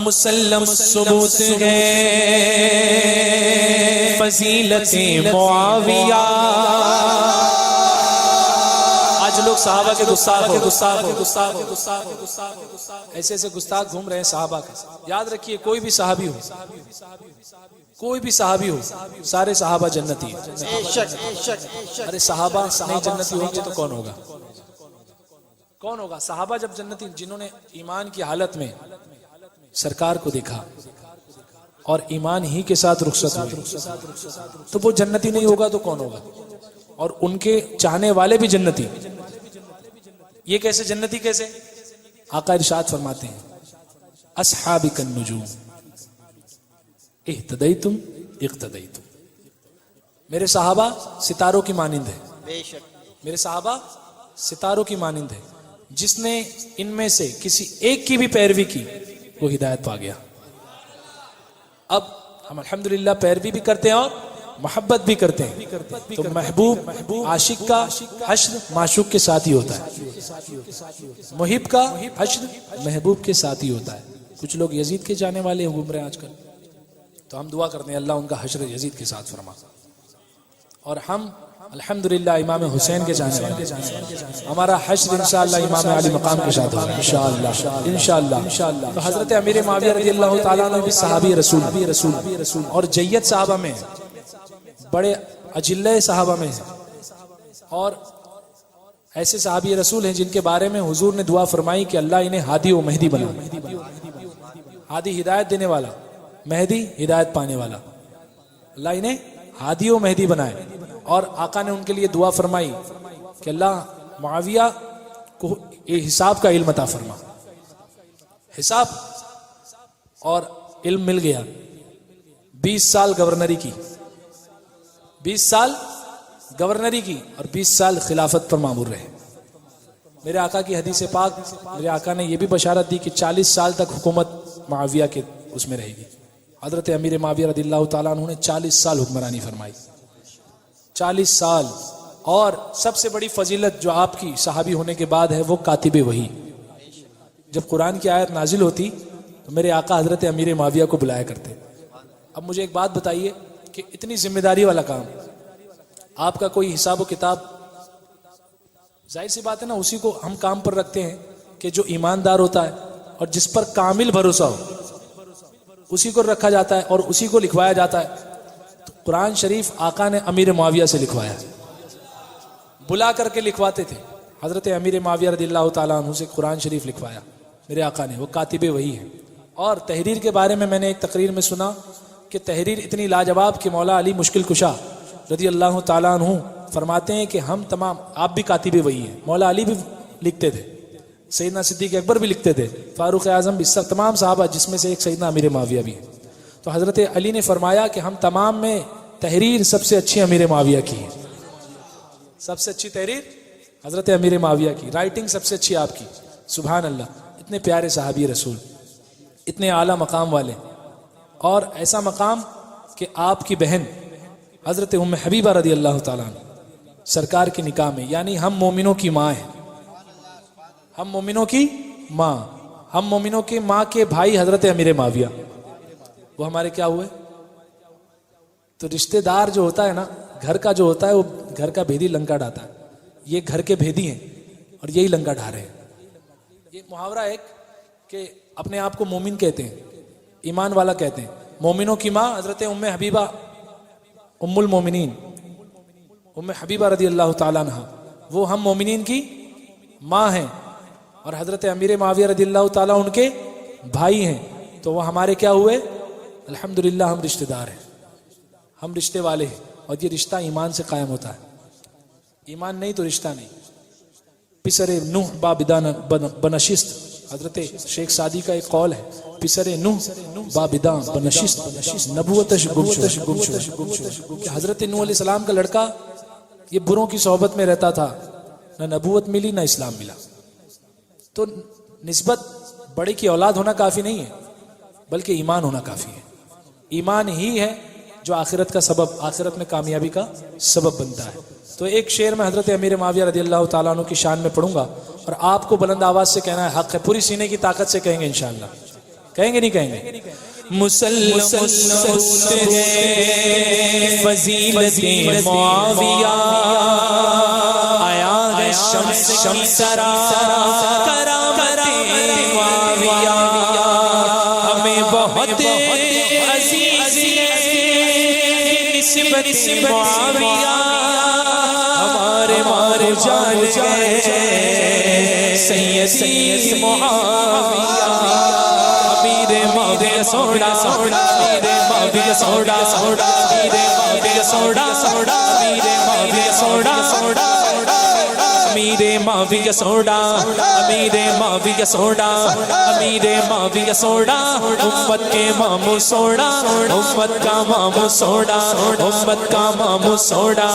مسلم ثبوت ہے فضیلت معاویہ۔ آج لوگ صحابہ کے گستاخ ایسے ایسے گستاخ گھوم رہے ہیں صحابہ کا۔ یاد رکھیے کوئی بھی صحابی ہو سارے صحابہ جنتی ہیں۔ ارے صحابہ نہیں جنتی ہوں گے تو کون ہوگا؟ صحابہ جب جنتی، جنہوں نے ایمان کی حالت میں سرکار کو دیکھا اور ایمان ہی کے ساتھ رخصت ہوئے تو وہ جنتی نہیں ہوگا تو کون ہوگا؟ اور ان کے چاہنے والے بھی جنتی۔ یہ کیسے جنتی کیسے؟ آقا ارشاد فرماتے ہیں اصحابک النجوم اہتدیتم اقتدیتم، میرے صحابہ ستاروں کی مانند ہے، میرے صحابہ ستاروں کی مانند ہے، جس نے ان میں سے کسی ایک کی بھی پیروی کی وہ ہدایت پا گیا۔ اب ہم الحمدللہ پیروی بھی کرتے ہیں اور محبت بھی کرتے ہیں، تو محبوب عاشق کا حشر معشوق کے ساتھ ہی ہوتا ہے، محب کا حشر محبوب کے ساتھ ہی ہوتا ہے۔ کچھ لوگ یزید کے جانے والے ہیں گھوم رہے ہیں آج کل، تو ہم دعا کرتے ہیں اللہ ان کا حشر یزید کے ساتھ فرما، اور ہم الحمدللہ امام حسین کے جانے والے، ہمارا حشر انشاءاللہ امام علی مقام کے ساتھ ہوگا انشاءاللہ۔ تو حضرت امیر معاویہ رضی اللہ تعالیٰ عنہ بھی صحابی رسول اور جید صحابہ میں ہیں، بڑے اجلہ صحابہ میں ہیں، اور ایسے صحابی رسول ہیں جن کے بارے میں حضور نے دعا فرمائی کہ اللہ انہیں ہادی و مہدی بنا۔ ہادی ہدایت دینے والا، مہدی ہدایت پانے والا، اللہ انہیں ہادی و مہدی بنائے۔ اور آقا نے ان کے لیے دعا فرمائی کہ اللہ معاویہ کو یہ حساب کا علم عطا فرما۔ حساب اور علم مل گیا، 20 سال گورنری کی، 20 سال گورنری کی اور 20 سال خلافت پر مامور رہے۔ میرے آقا کی حدیث پاک، میرے آقا نے یہ بھی بشارت دی کہ 40 سال تک حکومت معاویہ کے اس میں رہے گی۔ حضرت امیر معاویہ رضی اللہ تعالیٰ عنہ نے 40 سال حکمرانی فرمائی، 40 سال۔ اور سب سے بڑی فضیلت جو آپ کی صحابی ہونے کے بعد ہے وہ کاتب وحی۔ جب قرآن کی آیت نازل ہوتی تو میرے آقا حضرت امیر معاویہ کو بلایا کرتے۔ اب مجھے ایک بات بتائیے کہ اتنی ذمہ داری والا کام، آپ کا کوئی حساب و کتاب، ظاہر سی بات ہے نا، اسی کو ہم کام پر رکھتے ہیں کہ جو ایماندار ہوتا ہے اور جس پر کامل بھروسہ ہو اسی کو رکھا جاتا ہے اور اسی کو لکھوایا جاتا ہے۔ تو قرآن شریف آقا نے امیر معاویہ سے لکھوایا، بلا کر کے لکھواتے تھے۔ حضرت امیر معاویہ رضی اللہ تعالیٰ عنہ سے قرآن شریف لکھوایا میرے آقا نے، وہ کاتب وحی ہے۔ اور تحریر کے بارے میں نے ایک تقریر میں سنا کہ تحریر اتنی لاجواب کہ مولا علی مشکل کشا رضی اللہ تعالیٰ عنہ فرماتے ہیں کہ ہم تمام، آپ بھی کاتب وحی ہیں، مولا علی بھی لکھتے تھے، سیدنا صدیق اکبر بھی لکھتے تھے، فاروق اعظم بھی، سب تمام صحابہ، جس میں سے ایک سیدنا امیر معاویہ بھی ہے۔ تو حضرت علی نے فرمایا کہ ہم تمام میں تحریر سب سے اچھی امیر معاویہ کی ہے، سب سے اچھی تحریر حضرت امیر معاویہ کی، رائٹنگ سب سے اچھی آپ کی۔ سبحان اللہ، اتنے پیارے صحابی رسول، اتنے اعلیٰ مقام والے، اور ایسا مقام کہ آپ کی بہن حضرت ام حبیبہ رضی اللہ تعالیٰ عنہ سرکار کے نکاح میں، یعنی ہم مومنوں کی ماں ہیں، ہم مومنوں کی ماں، ہم مومنوں کی ماں کے بھائی حضرت امیر معاویہ، وہ ہمارے کیا ہوئے؟ تو رشتہ دار جو ہوتا ہے نا، گھر کا جو ہوتا ہے وہ گھر کا بھیدی لنکا ڈھاتا ہے، یہ گھر کے بھیدی ہیں اور یہی لنکا ڈھا رہے ہیں۔ یہ محاورہ ایک کہ اپنے آپ کو مومن کہتے ہیں، ایمان والا کہتے ہیں، مومنوں کی ماں حضرت ام حبیبہ، ام المومنین، ام حبیبہ رضی اللہ تعالیٰ عنہ، وہ ہم مومنین کی ماں ہیں، اور حضرت امیر معاویہ رضی اللہ تعالیٰ ان کے بھائی ہیں، تو وہ ہمارے کیا ہوئے؟ الحمدللہ ہم رشتہ دار ہیں، ہم رشتے والے ہیں، اور یہ رشتہ ایمان سے قائم ہوتا ہے، ایمان نہیں تو رشتہ نہیں۔ پسر نوح با بدان بنشست، حضرت شیخ سعدی کا ایک قول ہے، پسر نوح با بدان بنشست نبوتش گم شد، کہ حضرت نوح علیہ السلام کا لڑکا یہ بروں کی صحبت میں رہتا تھا، نہ نبوت ملی نہ اسلام ملا۔ تو نسبت بڑے کی اولاد ہونا کافی نہیں ہے، بلکہ ایمان ہونا کافی ہے۔ ایمان ہی ہے جو آخرت کا سبب، آخرت میں کامیابی کا سبب بنتا ہے۔ تو ایک شعر میں حضرت امیر معاویہ رضی اللہ تعالیٰ عنہ کی شان میں پڑھوں گا، اور آپ کو بلند آواز سے کہنا ہے، حق ہے، پوری سینے کی طاقت سے کہیں گے انشاءاللہ۔ کہیں گے نہیں کہیں گے؟ مسلم فضیلت معاویہ آیا ہے شمس سرا کرامت معاویہ ہمیں بہت عزیز نسبت معاویہ ہمارے جان سید معاویہ امیر معاویہ سوڑا امیر معاویہ سوڑا امیر معاویہ سوڑا امیر معاویہ سوڑا امیر معاویہ سوڑا امیر معاویہ سوڑا امیر معاویہ سوڑا امت کے مامو سوڑا امت کا مامو سوڑا امت کا مامو سوڑا